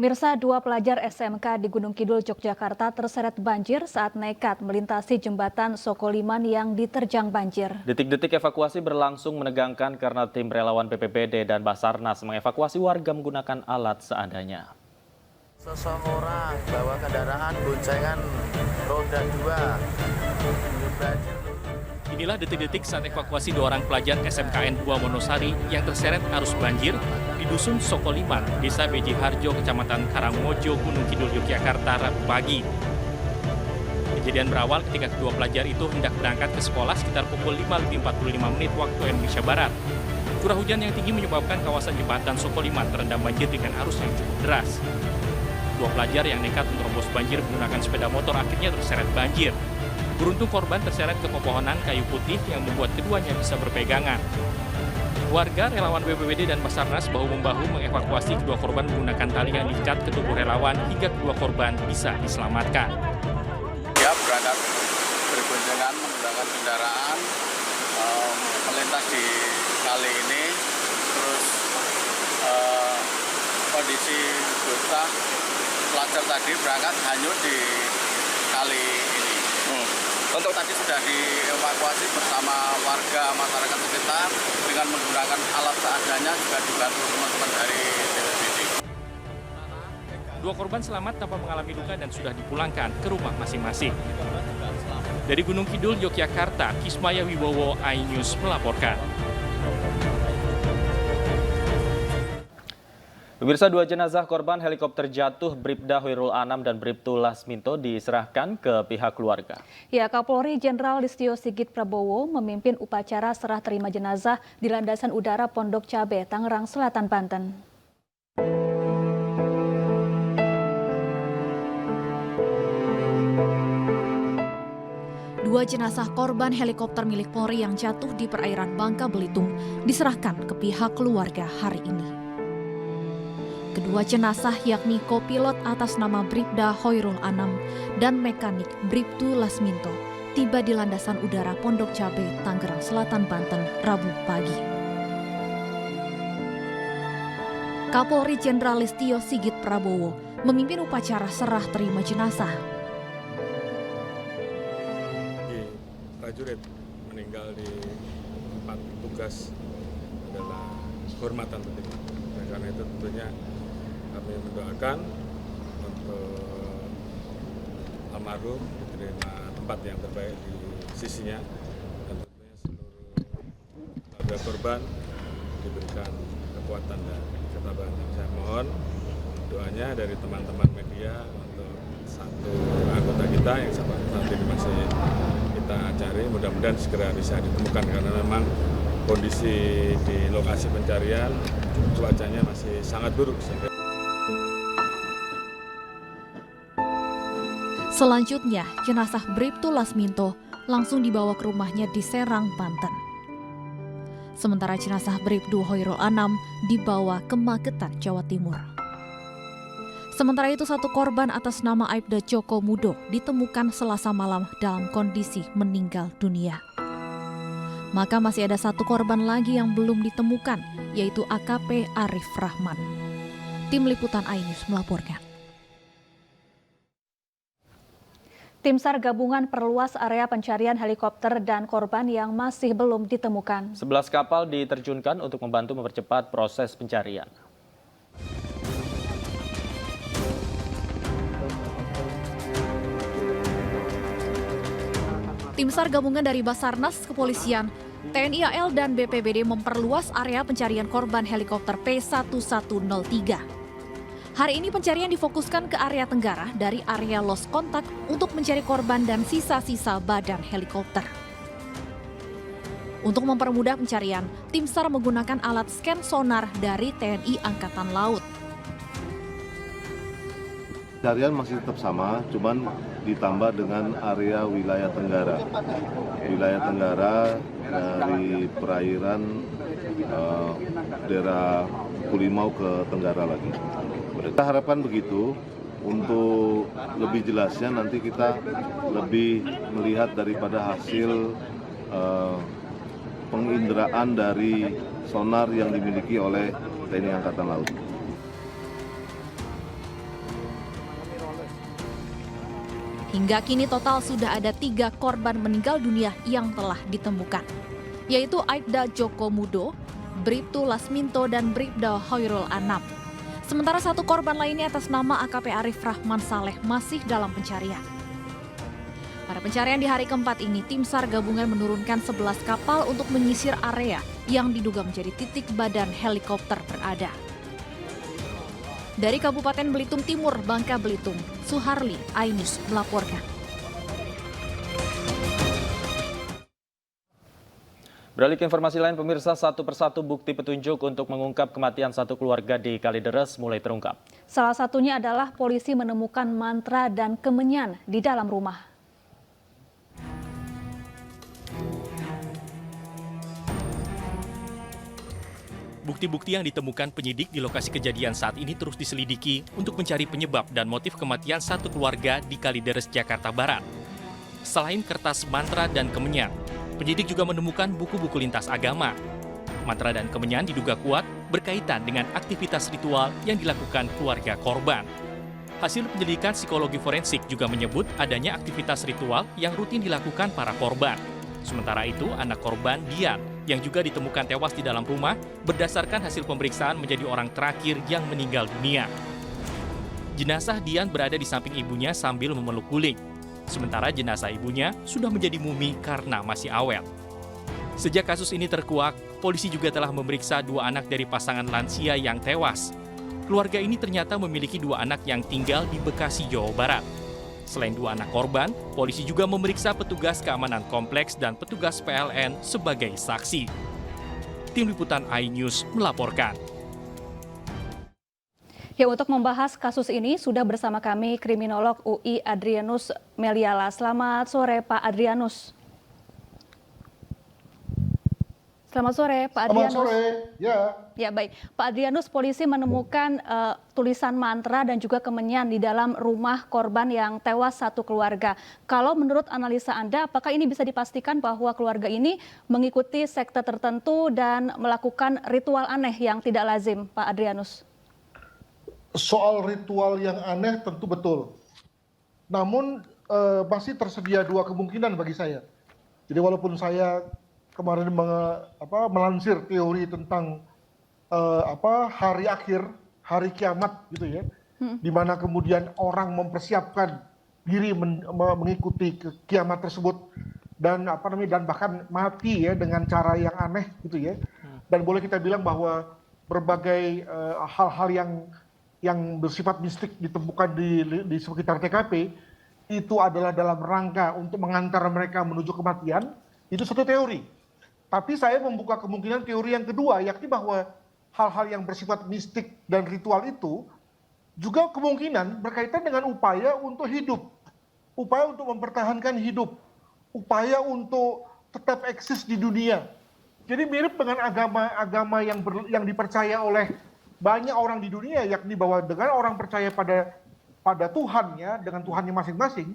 Pemirsa, dua pelajar SMK di Gunung Kidul, Yogyakarta terseret banjir saat nekat melintasi jembatan Sokoliman yang diterjang banjir. Detik-detik evakuasi berlangsung menegangkan karena tim relawan BPBD dan Basarnas mengevakuasi warga menggunakan alat seadanya. Seseorang bawa kendaraan boncengan roda 2. Inilah detik-detik saat evakuasi dua orang pelajar SMKN 2 Wonosari yang terseret arus banjir di Dusun Sokoliman, Desa Beji Harjo, Kecamatan Karangmojo, Gunung Kidul, Yogyakarta, Rabu pagi. Kejadian berawal ketika kedua pelajar itu hendak berangkat ke sekolah sekitar pukul 5:45 waktu Indonesia Barat. Curah hujan yang tinggi menyebabkan kawasan jembatan Sokoliman terendam banjir dengan arus yang cukup deras. Dua pelajar yang nekat menerobos banjir menggunakan sepeda motor akhirnya terseret banjir. Beruntung korban terseret ke pepohonan kayu putih yang membuat keduanya bisa berpegangan. Warga, relawan BPBD dan Basarnas bahu-membahu mengevakuasi kedua korban menggunakan tali yang diikat ke tubuh relawan hingga kedua korban bisa diselamatkan. Dia berangkat berboncengan menggunakan kendaraan melintas di kali ini, terus kondisi bocah pelajar tadi berangkat hanyut di kali ini. Untuk tadi sudah dievakuasi bersama warga masyarakat sekitar dengan menggunakan alat seadanya, juga dibantu teman-teman dari BPBD. Dua korban selamat tanpa mengalami luka dan sudah dipulangkan ke rumah masing-masing. Dari Gunung Kidul, Yogyakarta, Kismaya Wibowo, iNews melaporkan. Pemirsa, dua jenazah korban helikopter jatuh Bribda Hoirul Anam dan Bribtu Lasminto diserahkan ke pihak keluarga. Ya, Kapolri Jenderal Listio Sigit Prabowo memimpin upacara serah terima jenazah di Landasan Udara Pondok Cabe, Tangerang Selatan, Banten. Dua jenazah korban helikopter milik Polri yang jatuh di perairan Bangka Belitung diserahkan ke pihak keluarga hari ini. Kedua jenazah yakni kopilot atas nama Bribda Hoirul Anam dan mekanik Bribtu Lasminto tiba di Landasan Udara Pondok Cabe, Tangerang Selatan, Banten, Rabu pagi. Kapolri Jenderal Listio Sigit Prabowo memimpin upacara serah terima jenazah. Prajurit meninggal di tempat tugas adalah kehormatan penting. Nah, karena itu tentunya kami mendoakan untuk almarhum diterima tempat yang terbaik di sisinya, dan tentunya seluruh keluarga korban diberikan kekuatan dan ketabahan. Saya mohon doanya dari teman-teman media untuk satu anggota kita yang saat ini masih kita cari, mudah-mudahan segera bisa ditemukan karena memang kondisi di lokasi pencarian cuacanya masih sangat buruk. Selanjutnya, jenazah Bribtu Lasminto langsung dibawa ke rumahnya di Serang, Banten. Sementara jenazah Bribtu Hoirul Anam dibawa ke Magetan, Jawa Timur. Sementara itu, satu korban atas nama Aibda Joko Mudo ditemukan Selasa malam dalam kondisi meninggal dunia. Maka masih ada satu korban lagi yang belum ditemukan, yaitu AKP Arif Rahman. Tim Liputan iNews melaporkan. Tim SAR gabungan perluas area pencarian helikopter dan korban yang masih belum ditemukan. 11 kapal diterjunkan untuk membantu mempercepat proses pencarian. Tim SAR gabungan dari Basarnas, Kepolisian, TNI AL, dan BPBD memperluas area pencarian korban helikopter P1103. Hari ini pencarian difokuskan ke area Tenggara dari area lost kontak untuk mencari korban dan sisa-sisa badan helikopter. Untuk mempermudah pencarian, tim SAR menggunakan alat scan sonar dari TNI Angkatan Laut. Pencarian masih tetap sama, cuman ditambah dengan area wilayah Tenggara. Wilayah Tenggara dari perairan daerah Pulimau ke Tenggara lagi. Kita harapkan begitu. Untuk lebih jelasnya nanti kita lebih melihat daripada hasil penginderaan dari sonar yang dimiliki oleh TNI Angkatan Laut. Hingga kini total sudah ada 3 korban meninggal dunia yang telah ditemukan, yaitu Aibda Joko Mudo, Bribtu Lasminto, dan Bribda Hoirul Anam. Sementara 1 korban lainnya atas nama AKP Arif Rahman Saleh masih dalam pencarian. Pada pencarian di hari keempat ini, tim SAR gabungan menurunkan 11 kapal untuk menyisir area yang diduga menjadi titik badan helikopter berada. Dari Kabupaten Belitung Timur, Bangka Belitung, Suharli Ainus melaporkan. Beralih ke informasi lain, pemirsa, satu persatu bukti petunjuk untuk mengungkap kematian satu keluarga di Kalideres mulai terungkap. Salah satunya adalah polisi menemukan mantra dan kemenyan di dalam rumah. Bukti-bukti yang ditemukan penyidik di lokasi kejadian saat ini terus diselidiki untuk mencari penyebab dan motif kematian satu keluarga di Kalideres, Jakarta Barat. Selain kertas mantra dan kemenyan, penyidik juga menemukan buku-buku lintas agama. Mantra dan kemenyan diduga kuat berkaitan dengan aktivitas ritual yang dilakukan keluarga korban. Hasil penyelidikan psikologi forensik juga menyebut adanya aktivitas ritual yang rutin dilakukan para korban. Sementara itu, anak korban, Dian, yang juga ditemukan tewas di dalam rumah, berdasarkan hasil pemeriksaan menjadi orang terakhir yang meninggal dunia. Jenazah Dian berada di samping ibunya sambil memeluk guling. Sementara jenazah ibunya sudah menjadi mumi karena masih awet. Sejak kasus ini terkuak, polisi juga telah memeriksa 2 anak dari pasangan lansia yang tewas. Keluarga ini ternyata memiliki 2 anak yang tinggal di Bekasi, Jawa Barat. Selain 2 anak korban, polisi juga memeriksa petugas keamanan kompleks dan petugas PLN sebagai saksi. Tim Liputan iNews melaporkan. Ya, untuk membahas kasus ini sudah bersama kami kriminolog UI Adrianus Meliala. Selamat sore Pak Adrianus. Selamat sore Pak Adrianus. Selamat sore, ya. Ya baik, Pak Adrianus, polisi menemukan tulisan mantra dan juga kemenyan di dalam rumah korban yang tewas satu keluarga. Kalau menurut analisa Anda, apakah ini bisa dipastikan bahwa keluarga ini mengikuti sekte tertentu dan melakukan ritual aneh yang tidak lazim, Pak Adrianus? Soal ritual yang aneh tentu betul. Namun masih tersedia 2 kemungkinan bagi saya. Jadi walaupun saya kemarin melansir teori tentang hari akhir, hari kiamat gitu ya, di mana kemudian orang mempersiapkan diri mengikuti kiamat tersebut dan dan bahkan mati ya dengan cara yang aneh gitu ya. Dan boleh kita bilang bahwa berbagai hal-hal yang bersifat mistik ditemukan di sekitar TKP itu adalah dalam rangka untuk mengantar mereka menuju kematian. Itu satu teori. Tapi saya membuka kemungkinan teori yang kedua, yakni bahwa hal-hal yang bersifat mistik dan ritual itu juga kemungkinan berkaitan dengan upaya untuk hidup, upaya untuk mempertahankan hidup, upaya untuk tetap eksis di dunia. Jadi mirip dengan agama yang dipercaya oleh banyak orang di dunia, yakni bahwa dengan orang percaya pada Tuhan ya, dengan Tuhannya masing-masing,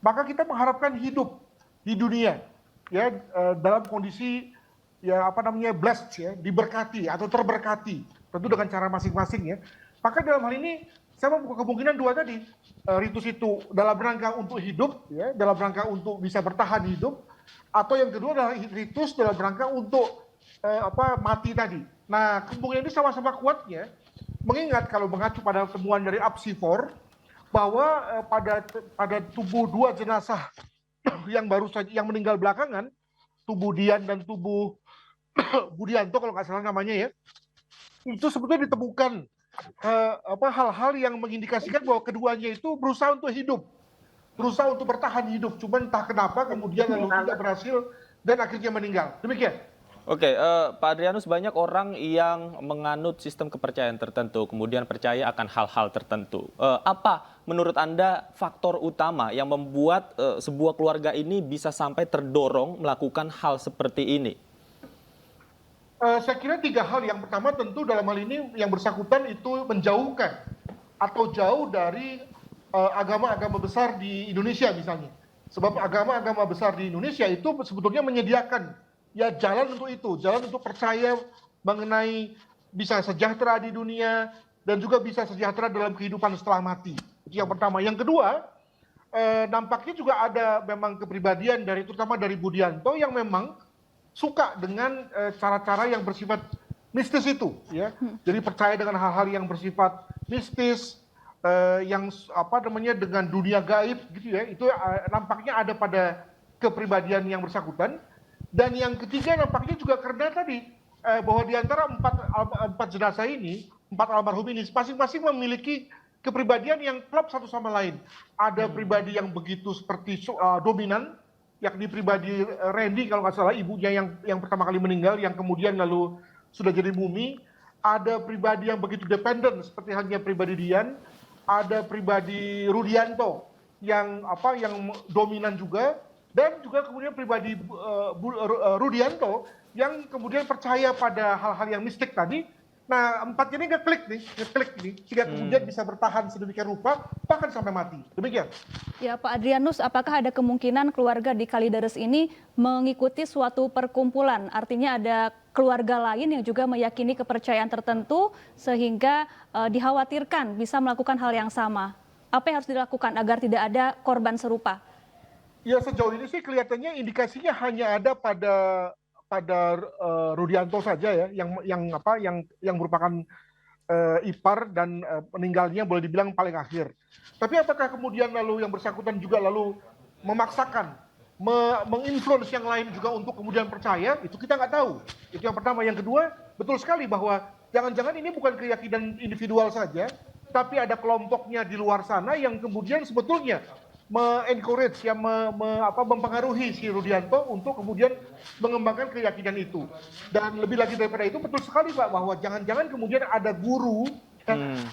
maka kita mengharapkan hidup di dunia. Ya, dalam kondisi blessed ya, diberkati atau terberkati, tentu dengan cara masing-masing ya. Maka dalam hal ini saya membuka kemungkinan 2 tadi, ritus itu dalam rangka untuk hidup ya, dalam rangka untuk bisa bertahan hidup, atau yang kedua adalah ritus dalam rangka untuk mati tadi. Nah, kemungkinan ini sama-sama kuatnya, mengingat kalau mengacu pada temuan dari APSI4 bahwa pada tubuh 2 jenazah yang baru saja yang meninggal belakangan, tubuh Dian dan tubuh Budianto kalau nggak salah namanya ya, itu sebetulnya ditemukan hal-hal yang mengindikasikan bahwa keduanya itu berusaha untuk hidup, berusaha untuk bertahan hidup, cuman entah kenapa kemudian lalu tidak berhasil dan akhirnya meninggal. Demikian. Oke, Pak Adrianus, banyak orang yang menganut sistem kepercayaan tertentu, kemudian percaya akan hal-hal tertentu. Apa menurut Anda faktor utama yang membuat sebuah keluarga ini bisa sampai terdorong melakukan hal seperti ini? Saya kira 3 hal. Yang pertama tentu dalam hal ini yang bersangkutan itu menjauhkan atau jauh dari agama-agama besar di Indonesia misalnya. Sebab agama-agama besar di Indonesia itu sebetulnya menyediakan ya jalan untuk itu, jalan untuk percaya mengenai bisa sejahtera di dunia dan juga bisa sejahtera dalam kehidupan setelah mati. Itu yang pertama. Yang kedua, nampaknya juga ada memang kepribadian terutama dari Budianto yang memang suka dengan cara-cara yang bersifat mistis itu, ya. Jadi percaya dengan hal-hal yang bersifat mistis, yang dengan dunia gaib gitu ya. Itu nampaknya ada pada kepribadian yang bersangkutan. Dan yang ketiga nampaknya juga karena tadi bahwa di antara empat jenazah ini, 4 almarhum ini masing-masing memiliki kepribadian yang klop satu sama lain. Ada pribadi yang begitu seperti dominan, yakni pribadi Randy kalau nggak salah, ibunya yang pertama kali meninggal, yang kemudian lalu sudah jadi mumi. Ada pribadi yang begitu dependen seperti halnya pribadi Dian. Ada pribadi Rudianto yang dominan juga, dan juga kemudian pribadi Rudianto yang kemudian percaya pada hal-hal yang mistik tadi. Nah, 4 ini ngeklik nih, sehingga kemudian bisa bertahan sedemikian rupa bahkan sampai mati. Demikian. Ya, Pak Adrianus, apakah ada kemungkinan keluarga di Kalideres ini mengikuti suatu perkumpulan? Artinya ada keluarga lain yang juga meyakini kepercayaan tertentu sehingga dikhawatirkan bisa melakukan hal yang sama. Apa yang harus dilakukan agar tidak ada korban serupa? Ya, sejauh ini sih kelihatannya indikasinya hanya ada pada Rudianto saja ya, yang merupakan ipar dan meninggalnya boleh dibilang paling akhir. Tapi apakah kemudian lalu yang bersangkutan juga lalu memaksakan, menginfluence yang lain juga untuk kemudian percaya, itu kita nggak tahu. Itu yang pertama. Yang kedua, betul sekali bahwa jangan-jangan ini bukan keyakinan individual saja, tapi ada kelompoknya di luar sana yang kemudian sebetulnya me-encourage, ya, mempengaruhi si Rudianto untuk kemudian mengembangkan keyakinan itu. Dan lebih lagi daripada itu, betul sekali Pak, bahwa jangan-jangan kemudian ada guru,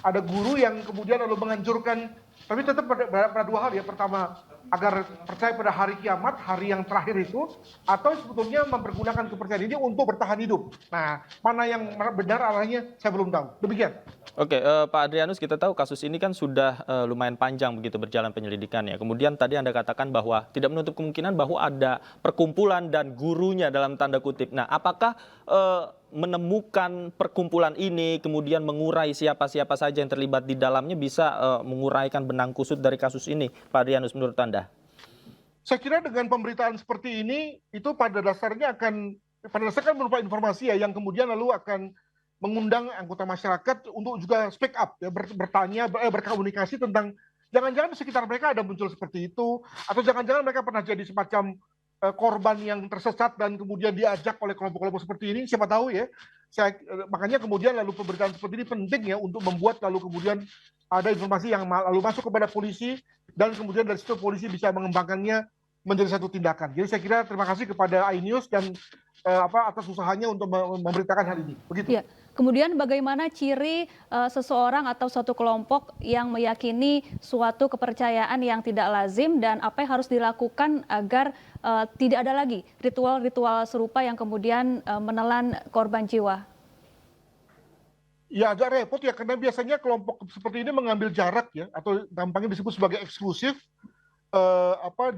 ada guru yang kemudian lalu menganjurkan, tapi tetap pada 2 hal ya. Pertama, agar percaya pada hari kiamat, hari yang terakhir itu, atau sebetulnya mempergunakan kepercayaan ini untuk bertahan hidup. Nah, mana yang benar arahnya saya belum tahu. Demikian. Oke, Pak Adrianus, kita tahu kasus ini kan sudah lumayan panjang begitu berjalan penyelidikannya. Kemudian tadi Anda katakan bahwa tidak menutup kemungkinan bahwa ada perkumpulan dan gurunya dalam tanda kutip. Nah, apakah menemukan perkumpulan ini kemudian mengurai siapa-siapa saja yang terlibat di dalamnya bisa menguraikan benang kusut dari kasus ini, Pak Adrianus, menurut Anda? Saya kira dengan pemberitaan seperti ini itu pada dasarnya berupa informasi ya, yang kemudian lalu akan mengundang anggota masyarakat untuk juga speak up ya, bertanya, berkomunikasi tentang jangan-jangan di sekitar mereka ada muncul seperti itu, atau jangan-jangan mereka pernah jadi semacam korban yang tersesat dan kemudian diajak oleh kelompok-kelompok seperti ini, siapa tahu ya. Makanya kemudian lalu pemberitaan seperti ini penting ya, untuk membuat lalu kemudian ada informasi yang lalu masuk kepada polisi, dan kemudian dari situ polisi bisa mengembangkannya menjadi satu tindakan. Jadi saya kira terima kasih kepada iNews dan atas usahanya untuk memberitakan hal ini. Begitu. Ya. Kemudian bagaimana ciri seseorang atau suatu kelompok yang meyakini suatu kepercayaan yang tidak lazim, dan apa yang harus dilakukan agar tidak ada lagi ritual-ritual serupa yang kemudian menelan korban jiwa? Ya, agak repot ya, karena biasanya kelompok seperti ini mengambil jarak ya, atau gampangnya disebut sebagai eksklusif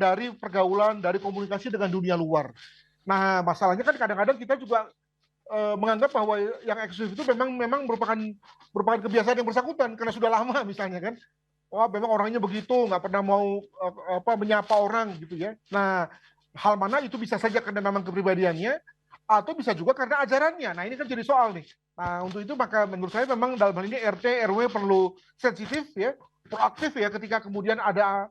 dari pergaulan, dari komunikasi dengan dunia luar. Nah, masalahnya kan kadang-kadang kita juga menganggap bahwa yang eksklusif itu memang merupakan kebiasaan yang bersangkutan karena sudah lama misalnya kan. Wah, memang orangnya begitu, nggak pernah mau menyapa orang gitu ya. Nah, hal mana itu bisa saja karena memang kepribadiannya, atau bisa juga karena ajarannya. Nah, ini kan jadi soal nih. Nah, untuk itu maka menurut saya memang dalam hal ini RT RW perlu sensitif ya, proaktif ya, ketika kemudian ada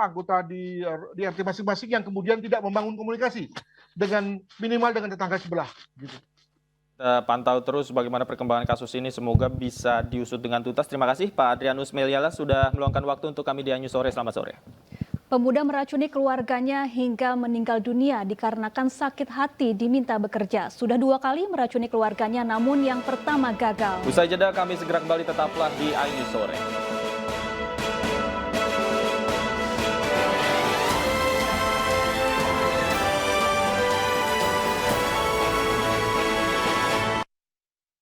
anggota di RT masing-masing yang kemudian tidak membangun komunikasi dengan minimal dengan tetangga sebelah gitu. Kita pantau terus bagaimana perkembangan kasus ini, semoga bisa diusut dengan tuntas. Terima kasih Pak Adrianus Meliala sudah meluangkan waktu untuk kami di iNews Sore. Selamat sore. Pemuda meracuni keluarganya hingga meninggal dunia dikarenakan sakit hati diminta bekerja. Sudah 2 kali meracuni keluarganya, namun yang pertama gagal. Usai jeda kami segera kembali, tetaplah di iNews Sore.